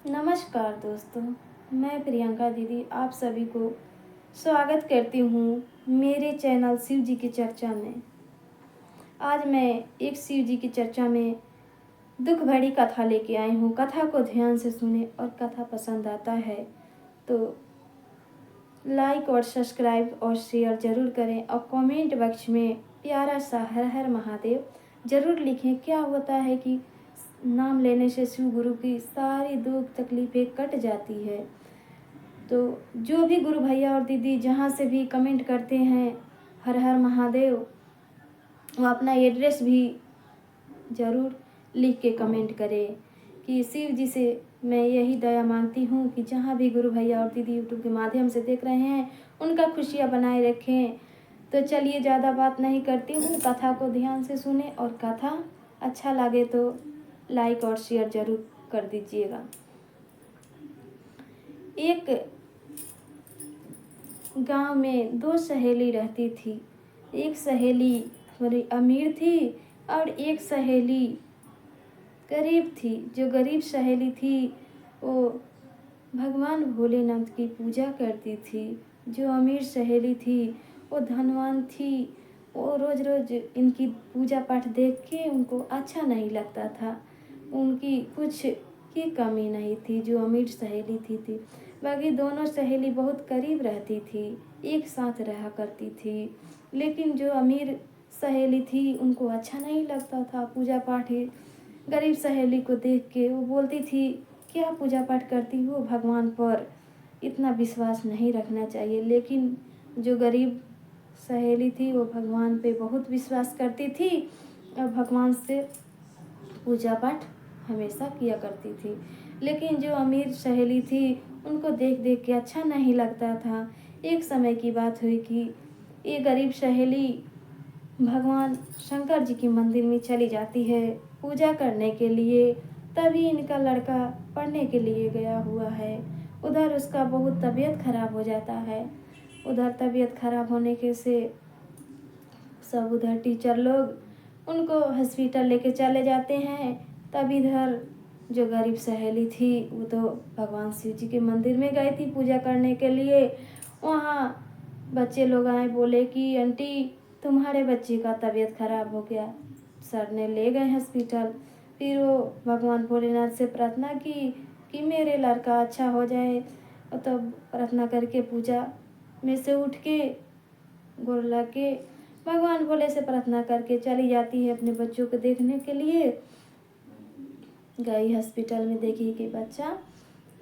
नमस्कार दोस्तों, मैं प्रियंका दीदी आप सभी को स्वागत करती हूँ मेरे चैनल शिव जी की चर्चा में। आज मैं एक शिव जी की चर्चा में दुख भरी कथा लेके आई हूँ। कथा को ध्यान से सुने और कथा पसंद आता है तो लाइक और सब्सक्राइब और शेयर ज़रूर करें और कमेंट बॉक्स में प्यारा सा हर हर महादेव ज़रूर लिखें। क्या होता है कि नाम लेने से शिव गुरु की सारी दुख तकलीफ़ें कट जाती है। तो जो भी गुरु भैया और दीदी जहाँ से भी कमेंट करते हैं हर हर महादेव, वो अपना एड्रेस भी ज़रूर लिख के कमेंट करें कि शिव जी से मैं यही दया मांगती हूँ कि जहाँ भी गुरु भैया और दीदी यूट्यूब के माध्यम से देख रहे हैं उनका खुशियाँ बनाए रखें। तो चलिए ज़्यादा बात नहीं करती हूँ, कथा को ध्यान से सुने और कथा अच्छा लगे तो लाइक और शेयर ज़रूर कर दीजिएगा। एक गांव में दो सहेली रहती थी। एक सहेली थोड़ी अमीर थी और एक सहेली गरीब थी। जो गरीब सहेली थी वो भगवान भोलेनाथ की पूजा करती थी। जो अमीर सहेली थी वो धनवान थी। वो रोज़ रोज़ इनकी पूजा पाठ देख के उनको अच्छा नहीं लगता था। उनकी कुछ की कमी नहीं थी जो अमीर सहेली थी। बाकी दोनों सहेली बहुत करीब रहती थी, एक साथ रहा करती थी। लेकिन जो अमीर सहेली थी उनको अच्छा नहीं लगता था पूजा पाठ ही। गरीब सहेली को देख के वो बोलती थी, क्या पूजा पाठ करती हो, भगवान पर इतना विश्वास नहीं रखना चाहिए। लेकिन जो गरीब सहेली थी वो भगवान पे बहुत विश्वास करती थी और भगवान से पूजा पाठ हमेशा किया करती थी। लेकिन जो अमीर सहेली थी उनको देख देख के अच्छा नहीं लगता था। एक समय की बात हुई कि ये गरीब सहेली भगवान शंकर जी की मंदिर में चली जाती है पूजा करने के लिए। तभी इनका लड़का पढ़ने के लिए गया हुआ है। उधर उसका बहुत तबीयत खराब हो जाता है। उधर तबीयत खराब होने के से सब उधर टीचर लोग उनको हॉस्पिटल लेके चले जाते हैं। तब इधर जो गरीब सहेली थी वो तो भगवान शिव जी के मंदिर में गई थी पूजा करने के लिए। वहाँ बच्चे लोग आए, बोले कि आंटी तुम्हारे बच्चे का तबीयत खराब हो गया। सर ने ले गए हॉस्पिटल। फिर वो भगवान भोलेनाथ से प्रार्थना की कि मेरे लड़का अच्छा हो जाए। तो प्रार्थना करके पूजा में से उठ के गोर लग के भगवान भोले से प्रार्थना करके चली जाती है अपने बच्चों को देखने के लिए। गई हॉस्पिटल में, देखी कि बच्चा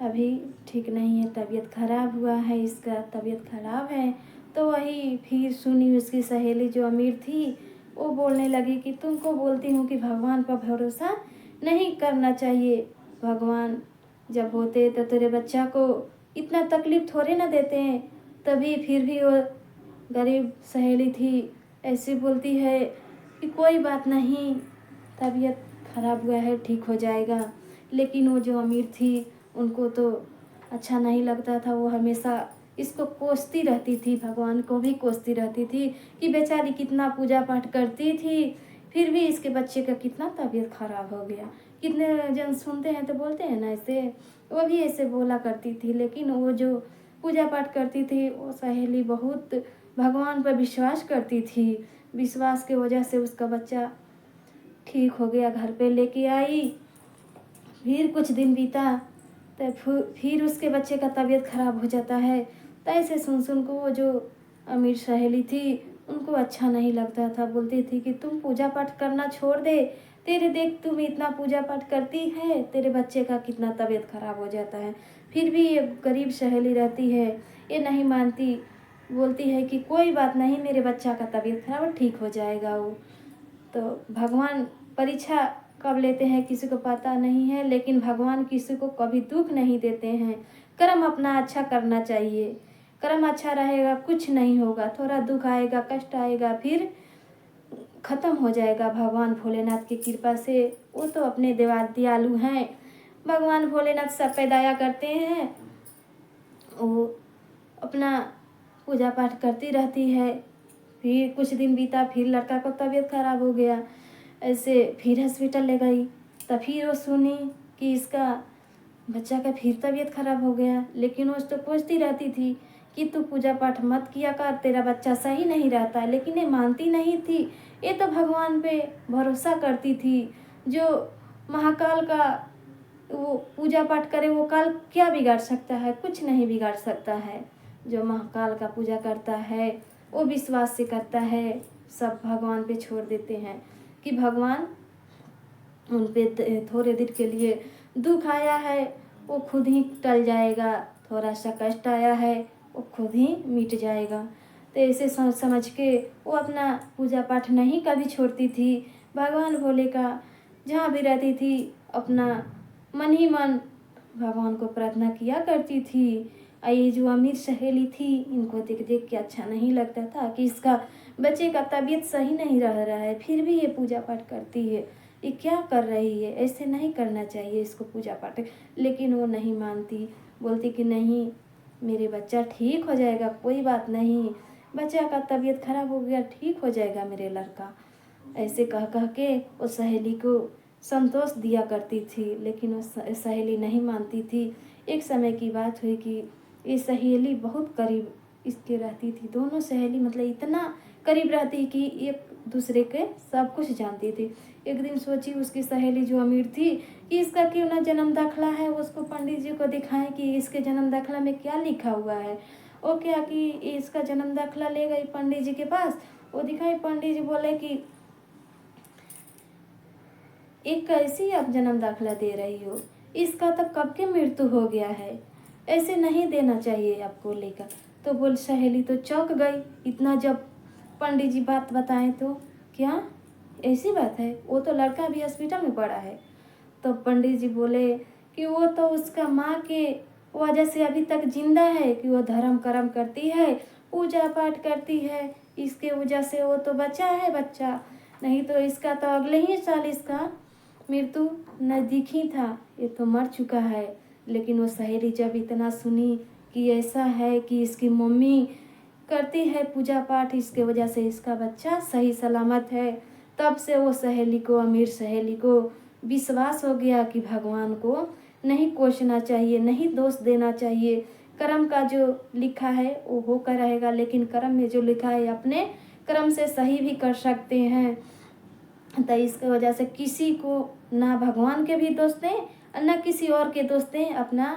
अभी ठीक नहीं है, तबीयत खराब हुआ है, इसका तबीयत खराब है। तो वही फिर सुनी उसकी सहेली जो अमीर थी वो बोलने लगी कि तुमको बोलती हूँ कि भगवान पर भरोसा नहीं करना चाहिए। भगवान जब होते तो तेरे बच्चा को इतना तकलीफ थोड़े ना देते हैं। तभी फिर भी वो गरीब सहेली थी ऐसी बोलती है कि कोई बात नहीं, तबीयत खराब हुआ है, ठीक हो जाएगा। लेकिन वो जो अमीर थी उनको तो अच्छा नहीं लगता था। वो हमेशा इसको कोसती रहती थी, भगवान को भी कोसती रहती थी कि बेचारी कितना पूजा पाठ करती थी फिर भी इसके बच्चे का कितना तबीयत खराब हो गया। कितने जन सुनते हैं तो बोलते हैं ना ऐसे, वो भी ऐसे बोला करती थी। लेकिन वो जो पूजा पाठ करती थी वो सहेली बहुत भगवान पर विश्वास करती थी। विश्वास की वजह से उसका बच्चा ठीक हो गया, घर पे लेके आई। फिर कुछ दिन बीता तो फिर उसके बच्चे का तबीयत खराब हो जाता है। तो ऐसे सुन को वो जो अमीर सहेली थी उनको अच्छा नहीं लगता था। बोलती थी कि तुम पूजा पाठ करना छोड़ दे, तेरे देख तुम इतना पूजा पाठ करती है, तेरे बच्चे का कितना तबीयत खराब हो जाता है। फिर भी ये गरीब सहेली रहती है, ये नहीं मानती। बोलती है कि कोई बात नहीं, मेरे बच्चा का तबीयत खराब ठीक हो जाएगा वो। तो भगवान परीक्षा कब लेते हैं किसी को पता नहीं है। लेकिन भगवान किसी को कभी दुख नहीं देते हैं। कर्म अपना अच्छा करना चाहिए, कर्म अच्छा रहेगा कुछ नहीं होगा। थोड़ा दुख आएगा, कष्ट आएगा, फिर खत्म हो जाएगा भगवान भोलेनाथ की कृपा से। वो तो अपने दयालु हैं। भगवान भोलेनाथ सब पे दया करते हैं। वो अपना पूजा पाठ करती रहती है। फिर कुछ दिन बीता, फिर लड़का को तबीयत खराब हो गया। ऐसे फिर हॉस्पिटल ले गई। तब फिर वो सुनी कि इसका बच्चा का फिर तबीयत खराब हो गया। लेकिन वो तो कोसती रहती थी कि तू पूजा पाठ मत किया कर, तेरा बच्चा सही नहीं रहता है, लेकिन ये मानती नहीं थी। ये तो भगवान पे भरोसा करती थी। जो महाकाल का वो पूजा पाठ करे, वो काल क्या बिगाड़ सकता है? कुछ नहीं बिगाड़ सकता है। जो महाकाल का पूजा करता है वो विश्वास से करता है, सब भगवान पे छोड़ देते हैं कि भगवान उन पे थोड़े दिन के लिए दुख आया है वो खुद ही टल जाएगा, थोड़ा सा कष्ट आया है वो खुद ही मिट जाएगा। तो ऐसे सोच समझ के वो अपना पूजा पाठ नहीं कभी छोड़ती थी। भगवान भोले का जहाँ भी रहती थी अपना मन ही मन भगवान को प्रार्थना किया करती थी। और ये जो अमीर सहेली थी, इनको देख देख के अच्छा नहीं लगता था कि इसका बच्चे का तबीयत सही नहीं रह रहा है, फिर भी ये पूजा पाठ करती है, ये क्या कर रही है, ऐसे नहीं करना चाहिए इसको पूजा पाठ। लेकिन वो नहीं मानती, बोलती कि नहीं मेरे बच्चा ठीक हो जाएगा, कोई बात नहीं, बच्चा का तबीयत खराब हो गया, ठीक हो जाएगा मेरे लड़का। ऐसे कह कह के वो सहेली को संतोष दिया करती थी। लेकिन वो सहेली नहीं मानती थी। एक समय की बात हुई कि ये सहेली बहुत करीब इसके रहती थी। दोनों सहेली मतलब इतना करीब रहती कि एक दूसरे के सब कुछ जानती थी। एक दिन सोची उसकी सहेली जो अमीर थी कि इसका क्यों ना जन्म दाखिला है, उसको पंडित जी को दिखाएं कि इसके जन्म दाखिला में क्या लिखा हुआ है। वो क्या कि इसका जन्म दाखिला ले गई पंडित जी के पास, वो दिखाई, पंडित जी बोले कि एक कैसी आप जन्म दाखिला दे रही हो, इसका तो कब के मृत्यु हो गया है, ऐसे नहीं देना चाहिए आपको लेकर। तो बोल सहेली तो चौंक गई, इतना जब पंडित जी बात बताएं तो क्या ऐसी बात है, वो तो लड़का भी हॉस्पिटल में पड़ा है। तो पंडित जी बोले कि वो तो उसका माँ के वजह से अभी तक जिंदा है, कि वो धर्म कर्म करती है, पूजा पाठ करती है, इसके वजह से वो तो बचा है बच्चा, नहीं तो इसका तो अगले ही साल इसका मृत्यु नज़दीक ही था, ये तो मर चुका है। लेकिन वो सहेली जब इतना सुनी कि ऐसा है कि इसकी मम्मी करती है पूजा पाठ, इसके वजह से इसका बच्चा सही सलामत है, तब से वो सहेली को, अमीर सहेली को विश्वास हो गया कि भगवान को नहीं कोसना चाहिए, नहीं दोष देना चाहिए। कर्म का जो लिखा है वो होकर रहेगा, लेकिन कर्म में जो लिखा है अपने कर्म से सही भी कर सकते हैं। तो इसके वजह से किसी को ना भगवान के भी दोष दें और ना किसी और के दोष दें, अपना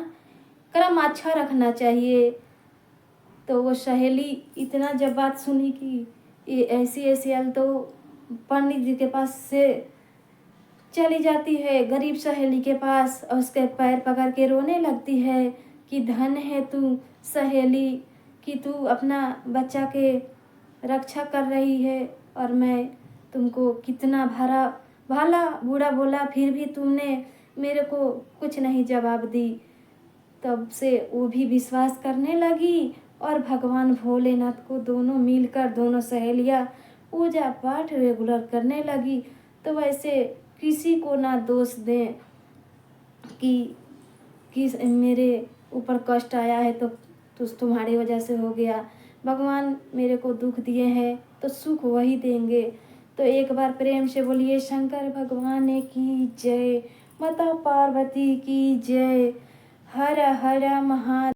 कर्म अच्छा रखना चाहिए। तो वो सहेली इतना जब बात सुनी कि ये ऐसी ऐसी हाल, तो पंडित जी के पास से चली जाती है गरीब सहेली के पास और उसके पैर पकड़ के रोने लगती है कि धन है तू सहेली, कि तू अपना बच्चा के रक्षा कर रही है, और मैं तुमको कितना भाला बूढ़ा बोला, फिर भी तुमने मेरे को कुछ नहीं जवाब दी। तब से वो भी विश्वास करने लगी और भगवान भोलेनाथ को दोनों मिलकर, दोनों सहेलियाँ पूजा पाठ रेगुलर करने लगी। तो वैसे किसी को ना दोष दें कि मेरे ऊपर कष्ट आया है तो तुम्हारी वजह से हो गया, भगवान मेरे को दुख दिए हैं तो सुख वही देंगे। तो एक बार प्रेम से बोलिए शंकर भगवान की जय, माता पार्वती की जय, हर हर महा